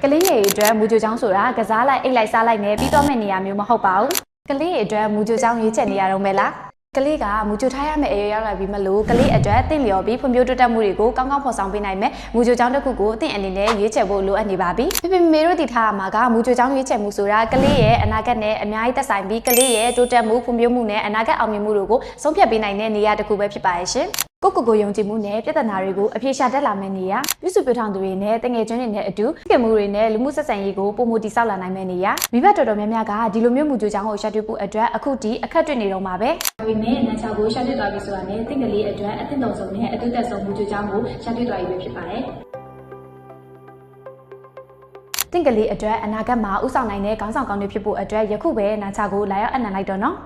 ကလေးငယ်တွေအတွက်မူကြိုချောင်းဆိုတာကစားလိုက်အိတ်လိုက်စားလိုက်နဲ့ပြီးတော့မယ့်နေရာမျိုးမဟုတ်ပါဘူးကလေးတွေအတွက်မူကြိုချောင်းရွေးချယ်နေရတော့မယ်လားကလေးကမူကြိုထားရမယ့်အရွယ်ရောက်လာပြီးမလို့ကလေးအတွက်တင့်လျော်ပြီးဖွံ့ဖြိုးတိုးတက်မှုတွေကိုကောင်းကောင်းဖော်ဆောင်ပေးနိုင်မယ်မူကြိုချောင်းတစ်ခုကိုအသင်အနေနဲ့ရွေးချယ်ဖို့လိုအပ်နေပါပြီဖေဖေမေတို့တည်ထားရမှာကမူကြိုချောင်းရွေးချယ်မှုဆိုတာကလေးရဲ့အနာဂတ်နဲ့အများကြီးသက်ဆိုင်ပြီးကလေးရဲ့တိုးတက်မှုဖွံ့ဖြိုးမှုနဲ့အနာဂတ်အောင်မြင်မှုတို့ကိုဆုံးဖြတ်ပေးနိုင်တဲ့နေရာတစ်ခုပဲဖြစ်ပါရဲ့ရှင်ကိုယုံကြည်မှုနဲ့ပြဿနာတွေကိုအပြေရှာတက်လာမယ့်နေရာပြုစုပြောင်းထောင်သူတွေနဲ့တငယ်ချင်းတွေနဲ့အတူခင်မှုတွေနဲ့လူမှုဆက်ဆံရေးကိုပုံမတည်ဆောက်လာနိုင်မယ့်နေရာမိဘတော်တော်များများကဒီလိုမျိုးမူကြိုချောင်းကိုရှာတွေ့ဖို့အတွက်အခုဒီအခက်တွေ့နေတော့မှာပဲဒါပေမဲ့နန်းချောင်းကိုရှာတွေ့သွားပြီဆိုတာနဲ့တင့်ကလေးအတွက်အသင့်တော်ဆုံးနဲ့အတူတက်ဆုံးမူကြိုချောင်းကိုရှာတွေ့သွားပြီပဲဖြစ်ပါတယ်တင့်ကလေးအတွက်အနာဂတ်မှာဥဆောင်နိုင်တဲ့ခေါင်းဆောင်ကောင်းတွေဖြစ်ဖို့အတွက်ယခုပဲနန်းချောင်းကိုလာရောက်အနံလိုက်တော့နော်